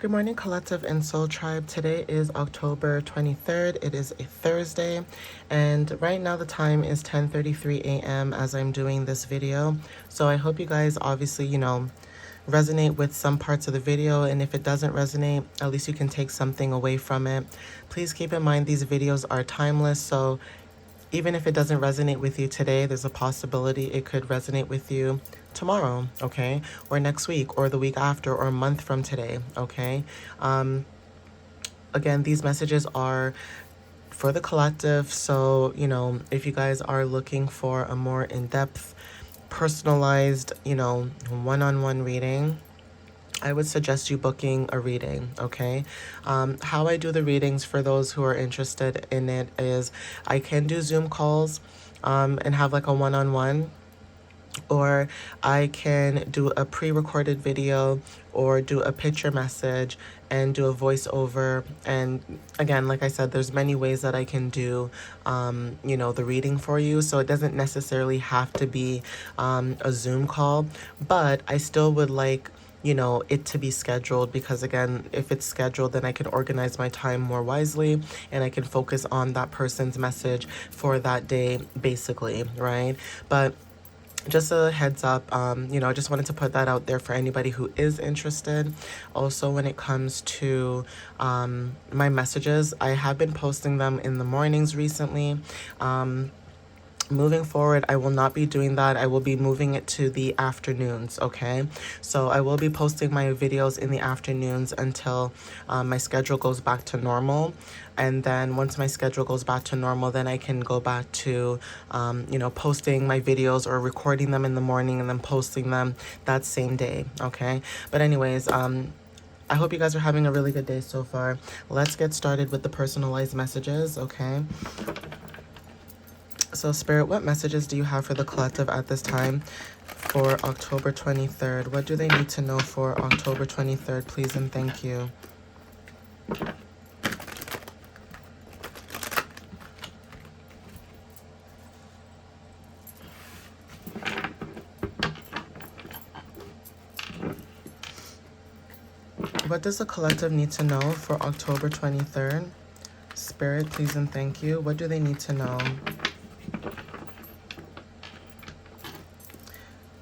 Good morning, Collective and Soul Tribe. Today is October 23rd. It is a Thursday, and right now the time is 10:33 a.m. as I'm doing this video. So I hope you guys obviously, resonate with some parts of the video, and if it doesn't resonate, at least you can take something away from it. Please keep in mind these videos are timeless, so even if it doesn't resonate with you today, there's a possibility it could resonate with you tomorrow, okay? Or next week, or the week after, or a month from today, okay? Again, these messages are for the collective, so, if you guys are looking for a more in-depth, personalized, one-on-one reading, I would suggest you booking a reading, okay? How I do the readings for those who are interested in it is I can do Zoom calls and have like a one-on-one, or I can do a pre-recorded video or do a picture message and do a voiceover. And again, like I said, there's many ways that I can do, the reading for you. So it doesn't necessarily have to be a Zoom call, but I still would like it to be scheduled, because again, if it's scheduled, then I can organize my time more wisely and I can focus on that person's message for that day, basically, right? But just a heads up, I just wanted to put that out there for anybody who is interested. Also, when it comes to my messages, I have been posting them in the mornings recently. Moving forward, I will not be doing that. I will be moving it to the afternoons, okay? So I will be posting my videos in the afternoons until my schedule goes back to normal. And then once my schedule goes back to normal, then I can go back to, posting my videos or recording them in the morning and then posting them that same day, okay? But anyways, I hope you guys are having a really good day so far. Let's get started with the personalized messages, okay? So Spirit, what messages do you have for the collective at this time for October 23rd? What do they need to know for October 23rd, please and thank you? What does the collective need to know for October 23rd? Spirit, please and thank you. What do they need to know?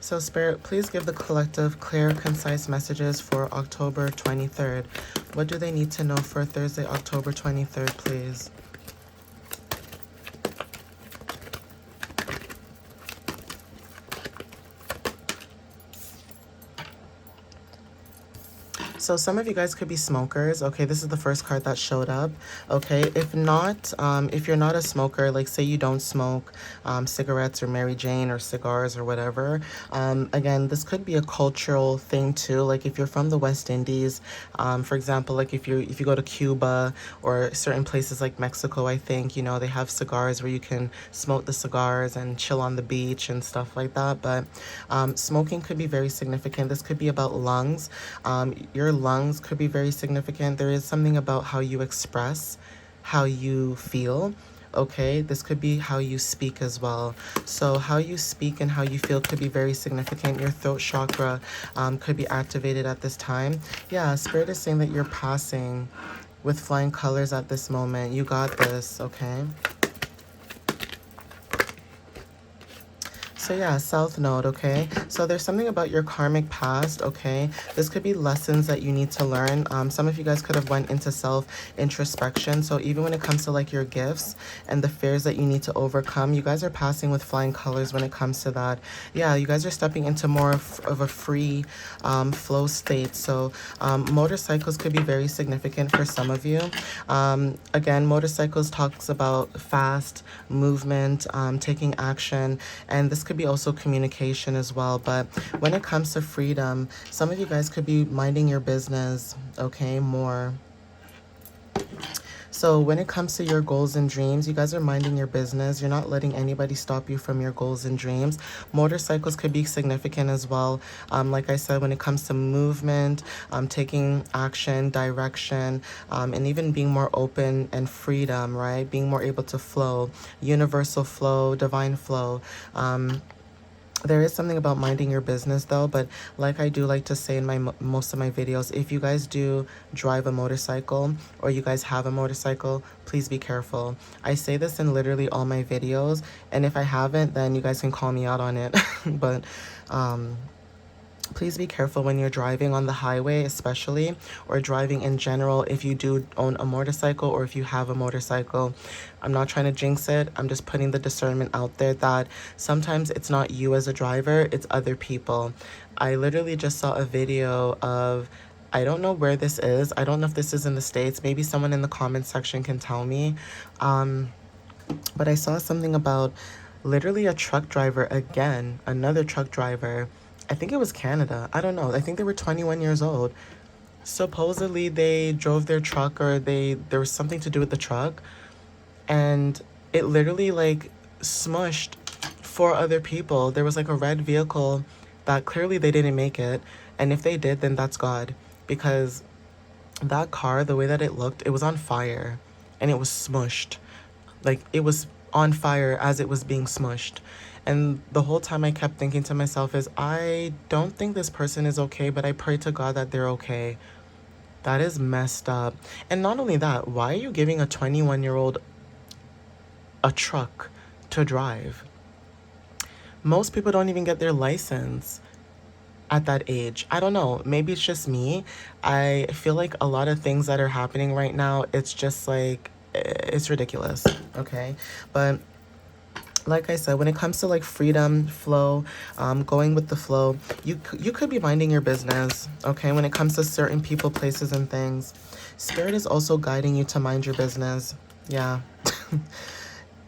So Spirit, please give the collective clear, concise messages for October 23rd. What do they need to know for Thursday, October 23rd, please? So some of you guys could be smokers, okay? This is the first card that showed up, okay? If not, if you're not a smoker, like say you don't smoke cigarettes or Mary Jane or cigars or whatever, again, this could be a cultural thing too. Like if you're from the West Indies, for example, like if you go to Cuba or certain places like Mexico, I think, they have cigars where you can smoke the cigars and chill on the beach and stuff like that. But smoking could be very significant. This could be about lungs. Your lungs could be very significant. There is something about how you express, how you feel. Okay, this could be how you speak as well. So how you speak and how you feel could be very significant. Your throat chakra could be activated at this time. Yeah, Spirit is saying that you're passing with flying colors at this moment. You got this, okay? So yeah, South Node, okay? So there's something about your karmic past, okay? This could be lessons that you need to learn. Some of you guys could have went into self-introspection. So even when it comes to like your gifts and the fears that you need to overcome, you guys are passing with flying colors when it comes to that. Yeah, you guys are stepping into more of a free flow state. So motorcycles could be very significant for some of you. Again, motorcycles talks about fast movement, taking action, and this could be also communication as well. But when it comes to freedom, some of you guys could be minding your business, okay, more. So when it comes to your goals and dreams, you guys are minding your business. You're not letting anybody stop you from your goals and dreams. Motorcycles could be significant as well. Like I said, when it comes to movement, taking action, direction, and even being more open and freedom, right? Being more able to flow, universal flow, divine flow. There is something about minding your business though, but like I do like to say in my most of my videos, if you guys do drive a motorcycle or you guys have a motorcycle, please be careful. I say this in literally all my videos, and if I haven't, then you guys can call me out on it. But please be careful when you're driving on the highway, especially, or driving in general if you do own a motorcycle or if you have a motorcycle. I'm not trying to jinx it. I'm just putting the discernment out there that sometimes it's not you as a driver, it's other people. I literally just saw a video of, I don't know where this is. I don't know if this is in the States. Maybe someone in the comments section can tell me. But I saw something about literally a truck driver again, another truck driver. I think it was Canada. I don't know. I think they were 21 years old. Supposedly they drove their truck, or there was something to do with the truck, and it literally like smushed four other people. There was like a red vehicle that clearly they didn't make it, and if they did, then that's God, because that car, the way that it looked, it was on fire and it was smushed. Like it was on fire as it was being smushed. And the whole time I kept thinking to myself is, I don't think this person is okay, but I pray to God that they're okay. That is messed up. And not only that, why are you giving a 21-year-old a truck to drive? Most people don't even get their license at that age. I don't know. Maybe it's just me. I feel like a lot of things that are happening right now, it's just like, it's ridiculous. Okay. But like I said, when it comes to like freedom, flow, going with the flow, you could be minding your business. Okay. When it comes to certain people, places, and things, Spirit is also guiding you to mind your business. Yeah.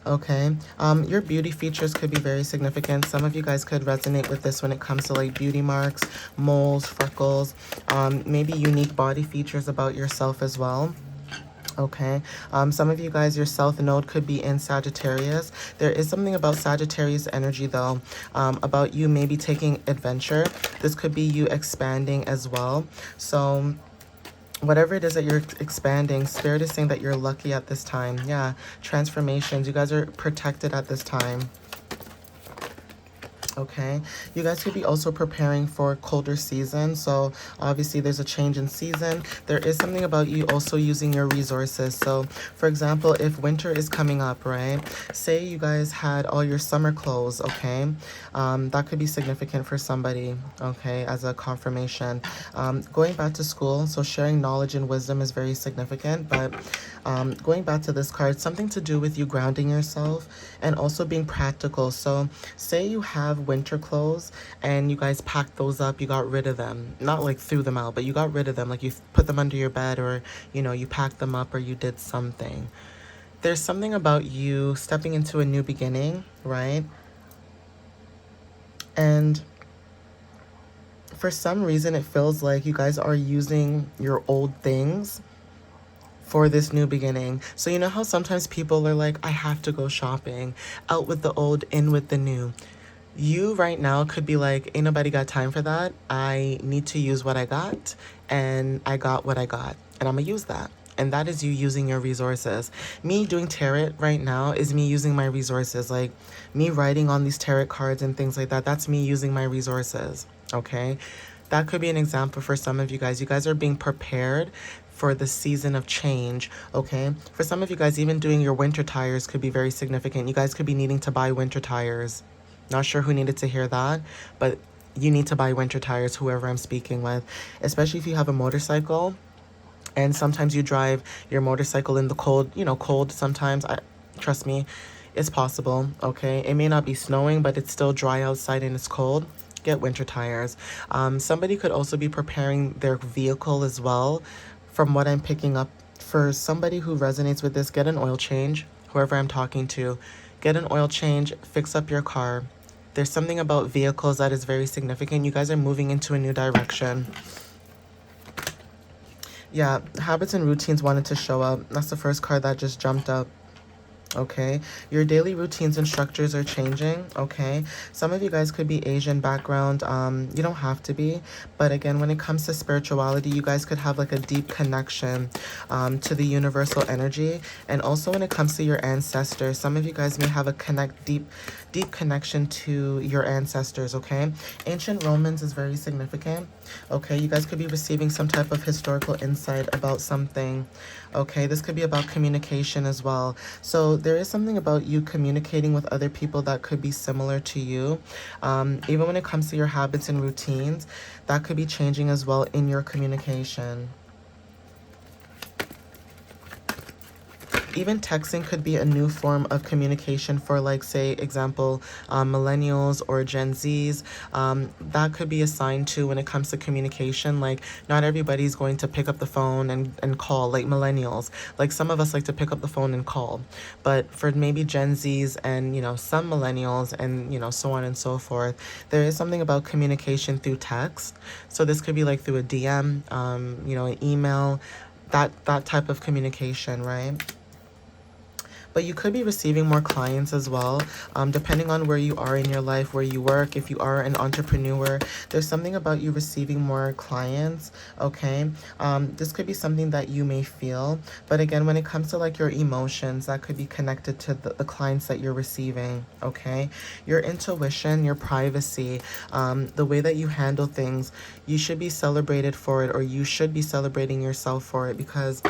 Okay. Your beauty features could be very significant. Some of you guys could resonate with this when it comes to like beauty marks, moles, freckles, maybe unique body features about yourself as well. Okay. Some of you guys, your South Node could be in Sagittarius. There is something about Sagittarius energy though, about you maybe taking adventure. This could be you expanding as well. So whatever it is that you're expanding, Spirit is saying that you're lucky at this time. Yeah, transformations. You guys are protected at this time. Okay, you guys could be also preparing for colder season. So obviously there's a change in season. There is something about you also using your resources. So for example, if winter is coming up, right? Say you guys had all your summer clothes, okay? That could be significant for somebody, okay, as a confirmation. Going back to school, so sharing knowledge and wisdom is very significant. But going back to this card, something to do with you grounding yourself and also being practical. So say you have winter clothes and you guys packed those up, you got rid of them, not like threw them out, but you got rid of them, like you put them under your bed, or you know, you packed them up, or you did something. There's something about you stepping into a new beginning, right? And for some reason it feels like you guys are using your old things for this new beginning. So you know how sometimes people are like, I have to go shopping, out with the old, in with the new. You right now could be like, ain't nobody got time for that. I need to use what I got, and I got what I got, and I'm gonna use that. And that is you using your resources. Me doing tarot right now is me using my resources. Like me writing on these tarot cards and things like that, that's me using my resources. Okay, that could be an example for some of you guys. You guys are being prepared for the season of change. Okay, for some of you guys, even doing your winter tires could be very significant. You guys could be needing to buy winter tires. Not sure who needed to hear that, but you need to buy winter tires, whoever I'm speaking with, especially if you have a motorcycle. And sometimes you drive your motorcycle in the cold, you know, cold sometimes. Trust me, it's possible, okay? It may not be snowing, but it's still dry outside and it's cold. Get winter tires. Somebody could also be preparing their vehicle as well. From what I'm picking up, for somebody who resonates with this, get an oil change. Whoever I'm talking to, get an oil change, fix up your car. There's something about vehicles that is very significant. You guys are moving into a new direction. Yeah, habits and routines wanted to show up. That's the first card that just jumped up. Okay, your daily routines and structures are changing. Okay, some of you guys could be Asian background. You don't have to be, but again, when it comes to spirituality, you guys could have like a deep connection to the universal energy. And also when it comes to your ancestors, some of you guys may have a deep connection to your ancestors. Okay, ancient Romans is very significant. Okay, you guys could be receiving some type of historical insight about something. Okay, this could be about communication as well. So there is something about you communicating with other people that could be similar to you. Even when it comes to your habits and routines, that could be changing as well in your communication. Even texting could be a new form of communication for, like, say, example, millennials or Gen Zs. That could be assigned to when it comes to communication. Like, not everybody's going to pick up the phone and call, like millennials. Like, some of us like to pick up the phone and call. But for maybe Gen Zs and, some millennials and, so on and so forth, there is something about communication through text. So this could be like through a DM, an email, that type of communication, right? But you could be receiving more clients as well, depending on where you are in your life, where you work. If you are an entrepreneur, there's something about you receiving more clients. Okay, this could be something that you may feel, but again, when it comes to like your emotions, that could be connected to the clients that you're receiving. Okay, your intuition, your privacy, the way that you handle things, you should be celebrated for it, or you should be celebrating yourself for it, because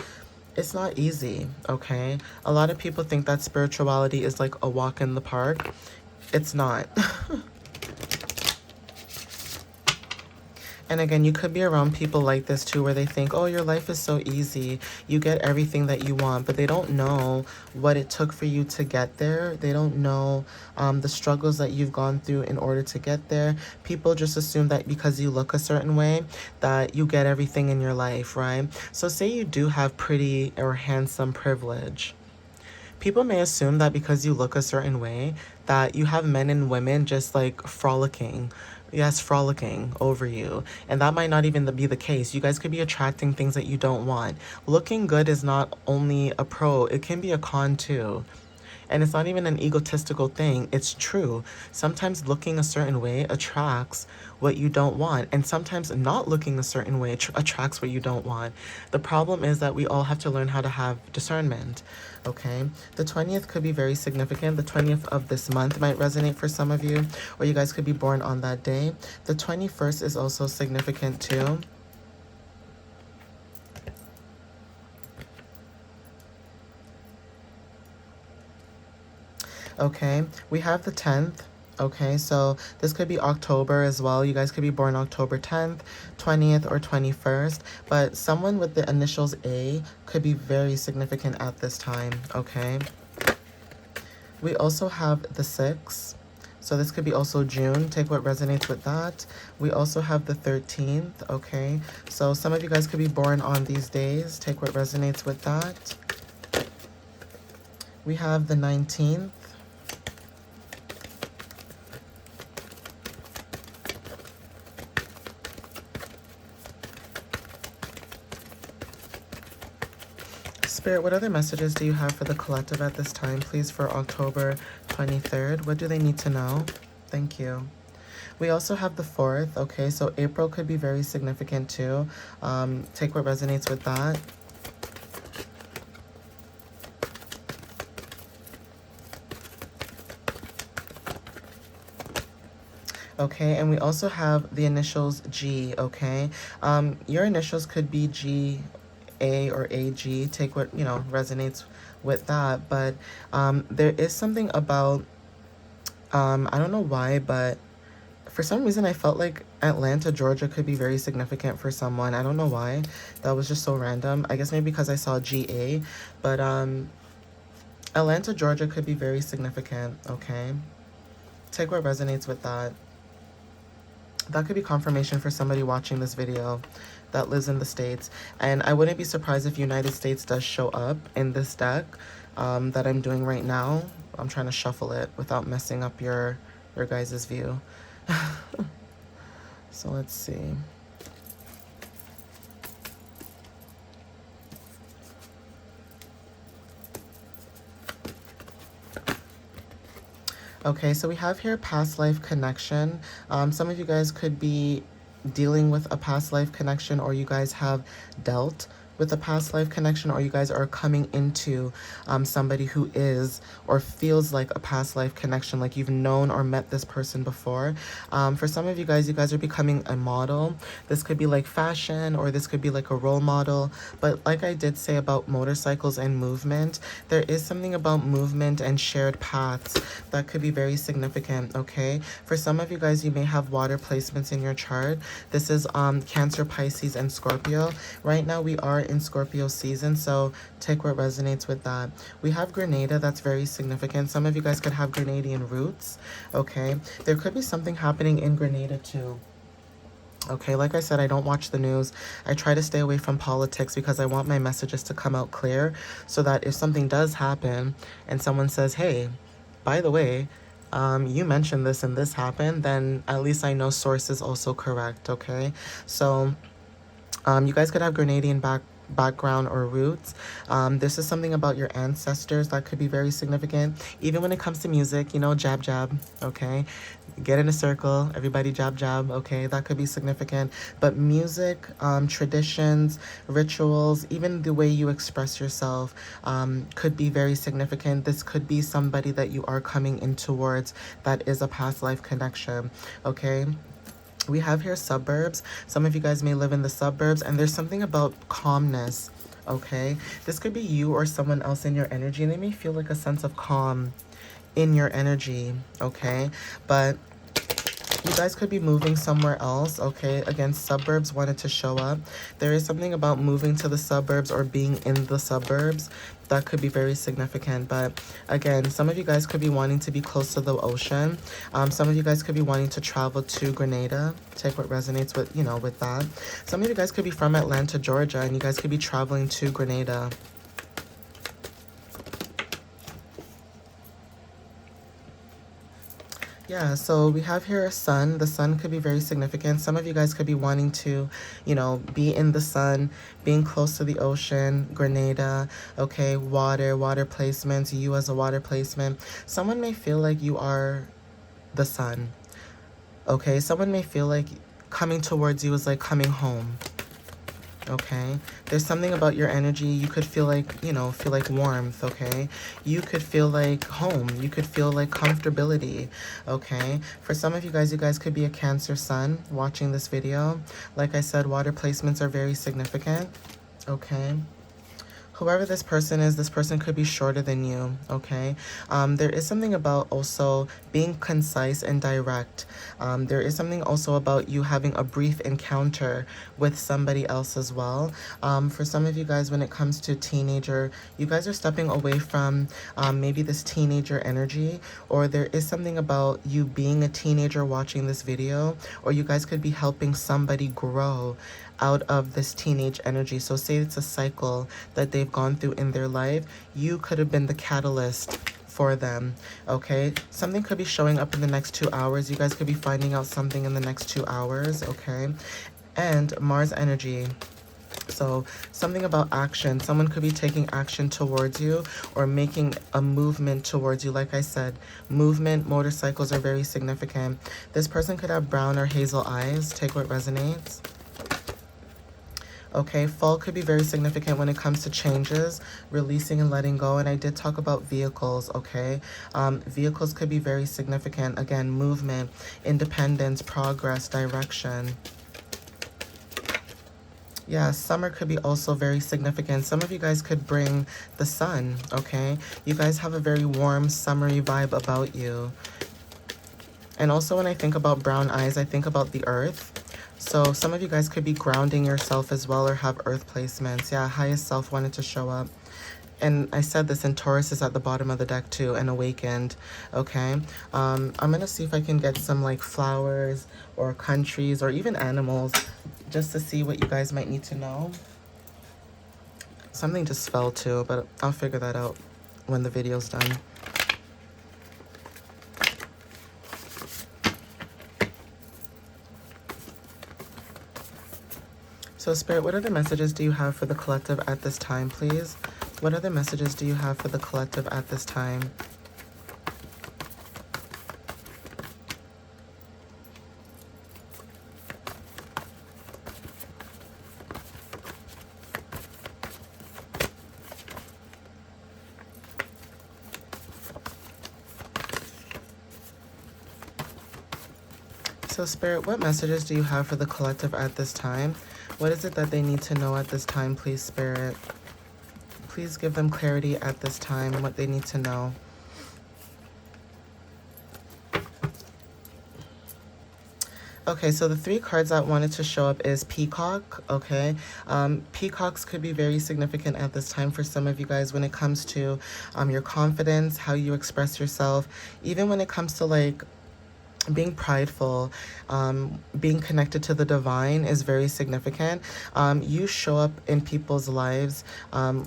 it's not easy. Okay, a lot of people think that spirituality is like a walk in the park. It's not. And again, you could be around people like this too, where they think, oh, your life is so easy. You get everything that you want, but they don't know what it took for you to get there. They don't know the struggles that you've gone through in order to get there. People just assume that because you look a certain way, that you get everything in your life, right? So say you do have pretty or handsome privilege. People may assume that because you look a certain way, that you have men and women just like frolicking. Yes, frolicking over you. And that might not even be the case. You guys could be attracting things that you don't want. Looking good is not only a pro, it can be a con too. And it's not even an egotistical thing. It's true. Sometimes looking a certain way attracts what you don't want. And sometimes not looking a certain way attracts what you don't want. The problem is that we all have to learn how to have discernment. Okay? The 20th could be very significant. The 20th of this month might resonate for some of you, or you guys could be born on that day. The 21st is also significant too. Okay, we have the 10th. Okay, so this could be October as well. You guys could be born October 10th, 20th, or 21st. But someone with the initials A could be very significant at this time. Okay. We also have the 6th. So this could be also June. Take what resonates with that. We also have the 13th. Okay. So some of you guys could be born on these days. Take what resonates with that. We have the 19th. Spirit, what other messages do you have for the collective at this time, please, for October 23rd? What do they need to know? Thank you. We also have the 4th. Okay, so April could be very significant too. Take what resonates with that. Okay, and we also have the initials G. Okay, your initials could be G, A, or AG. Take what resonates with that. But there is something about I don't know why, but for some reason I felt like Atlanta, Georgia could be very significant for someone. I don't know why. That was just so random. I guess maybe because I saw GA, but Atlanta, Georgia could be very significant. Okay, take what resonates with that. That could be confirmation for somebody watching this video that lives in the States. And I wouldn't be surprised if United States does show up in this deck that I'm doing right now. I'm trying to shuffle it without messing up your guys' view. So let's see. Okay, so we have here past life connection. Some of you guys could be dealing with a past life connection, or you guys have dealt with a past life connection, or you guys are coming into somebody who is or feels like a past life connection, like you've known or met this person before. For some of you guys are becoming a model. This could be like fashion, or this could be like a role model. But like I did say about motorcycles and movement, there is something about movement and shared paths that could be very significant, okay? For some of you guys, you may have water placements in your chart. This is Cancer, Pisces, and Scorpio. Right now, we are in Scorpio season, so take what resonates with that. We have Grenada, that's very significant. Some of you guys could have Grenadian roots, okay? There could be something happening in Grenada too. Okay, like I said, I don't watch the news. I try to stay away from politics because I want my messages to come out clear so that if something does happen and someone says, hey, by the way, you mentioned this and this happened, then at least I know source is also correct, okay? So you guys could have Grenadian background or roots. This is something about your ancestors that could be very significant. Even when it comes to music, you know, jab, jab, okay? Get in a circle, everybody jab, jab, okay? That could be significant. But music, traditions, rituals, even the way you express yourself could be very significant. This could be somebody that you are coming in towards that is a past life connection, okay? We have here suburbs. Some of you guys may live in the suburbs, and there's something about calmness, okay? This could be you or someone else in your energy, and they may feel like a sense of calm in your energy, okay? But you guys could be moving somewhere else, okay? Again, suburbs wanted to show up. There is something about moving to the suburbs or being in the suburbs that could be very significant. But again, some of you guys could be wanting to be close to the ocean. Some of you guys could be wanting to travel to Grenada. Take what resonates with, you know, with that. Some of you guys could be from Atlanta, Georgia, and you guys could be traveling to Grenada. Yeah, so we have here a sun. The sun could be very significant. Some of you guys could be wanting to, you know, be in the sun, being close to the ocean, Grenada, okay, water placements, you as a water placement. Someone may feel like you are the sun, okay? Someone may feel like coming towards you is like coming home. Okay, there's something about your energy. You could feel like, you know, feel like warmth, okay? You could feel like home. You could feel like comfortability, okay? For some of you guys could be a Cancer sun watching this video. Like I said, water placements are very significant, okay? Whoever this person could be shorter than you, okay? There is something about also being concise and direct. There is something also about you having a brief encounter with somebody else as well. For some of you guys, when it comes to teenager, you guys are stepping away from maybe this teenager energy, or there is something about you being a teenager watching this video, or you guys could be helping somebody grow out of this teenage energy. So say it's a cycle that they've gone through in their life, you could have been the catalyst for them, okay? Something could be showing up in the next 2 hours. You guys could be finding out something in the next 2 hours, okay? And Mars energy. So something about action. Someone could be taking action towards you or making a movement towards you. Like I said, movement, motorcycles are very significant. This person could have brown or hazel eyes. Take what resonates. Okay, fall could be very significant when it comes to changes, releasing and letting go. And I did talk about vehicles, okay? Vehicles could be very significant. Again, movement, independence, progress, direction. Yeah, summer could be also very significant. Some of you guys could bring the sun, okay? You guys have a very warm, summery vibe about you. And also when I think about brown eyes, I think about the earth. So some of you guys could be grounding yourself as well or have earth placements. Yeah, highest self wanted to show up. And I said this, and Taurus is at the bottom of the deck too, and awakened, okay? I'm going to see if I can get some like flowers or countries or even animals just to see what you guys might need to know. Something just fell too, but I'll figure that out when the video's done. So Spirit, what other messages do you have for the collective at this time, please? What other messages do you have for the collective at this time? So Spirit, what messages do you have for the collective at this time? What is it that they need to know at this time, please, Spirit? Please give them clarity at this time, what they need to know. Okay, so the three cards that wanted to show up is Peacock, okay? Peacocks could be very significant at this time for some of you guys when it comes to your confidence, how you express yourself, even when it comes to like being prideful, being connected to the divine is very significant. You show up in people's lives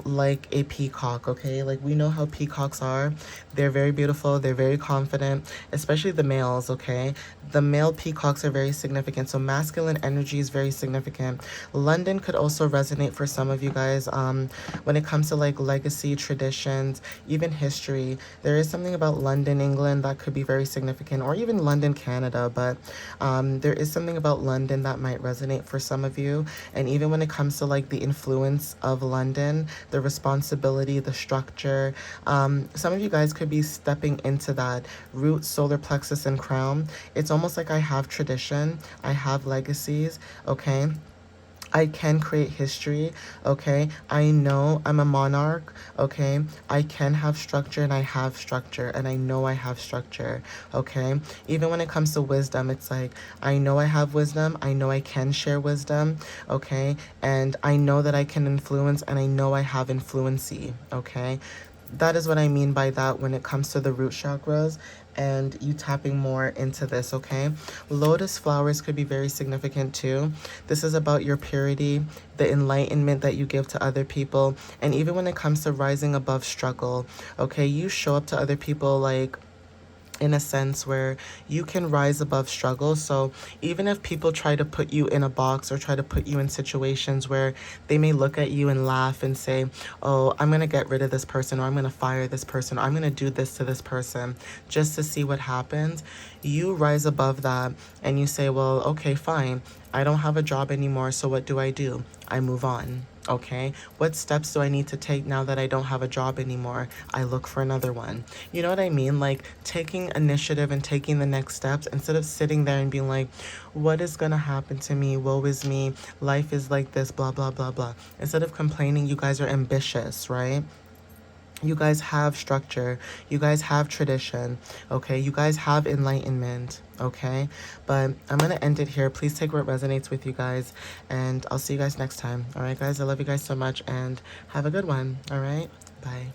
like a peacock, okay? Like we know how peacocks are. They're very beautiful. They're very confident, especially the males, okay? The male peacocks are very significant. So masculine energy is very significant. London could also resonate for some of you guys when it comes to like legacy, traditions, even history. There is something about London, England that could be very significant, or even London, Canada, but there is something about London that might resonate for some of you. And even when it comes to like the influence of London, the responsibility, the structure, some of you guys could be stepping into that root, solar plexus, and crown. It's almost like I have tradition, I have legacies, okay? I can create history, okay? I know I'm a monarch, okay? I can have structure and I have structure and I know I have structure, okay? Even when it comes to wisdom, it's like, I know I have wisdom, I know I can share wisdom, okay? And I know that I can influence and I know I have influency, okay? That is what I mean by that when it comes to the root chakras and you tapping more into this, okay? Lotus flowers could be very significant too. This is about your purity, the enlightenment that you give to other people, and even when it comes to rising above struggle, okay? You show up to other people like in a sense where you can rise above struggle. So even if people try to put you in a box or try to put you in situations where they may look at you and laugh and say, oh, I'm going to get rid of this person, or I'm going to fire this person, or I'm going to do this to this person just to see what happens, you rise above that and you say, well, okay, fine. I don't have a job anymore, so what do? I move on. Okay, what steps do I need to take now that I don't have a job anymore? I look for another one. You know what I mean? Like taking initiative and taking the next steps instead of sitting there and being like, what is gonna happen to me? Woe is me. Life is like this, blah, blah, blah, blah. Instead of complaining, you guys are ambitious, right? You guys have structure. You guys have tradition. Okay. You guys have enlightenment. Okay. But I'm going to end it here. Please take what resonates with you guys. And I'll see you guys next time. All right, guys. I love you guys so much and have a good one. All right. Bye.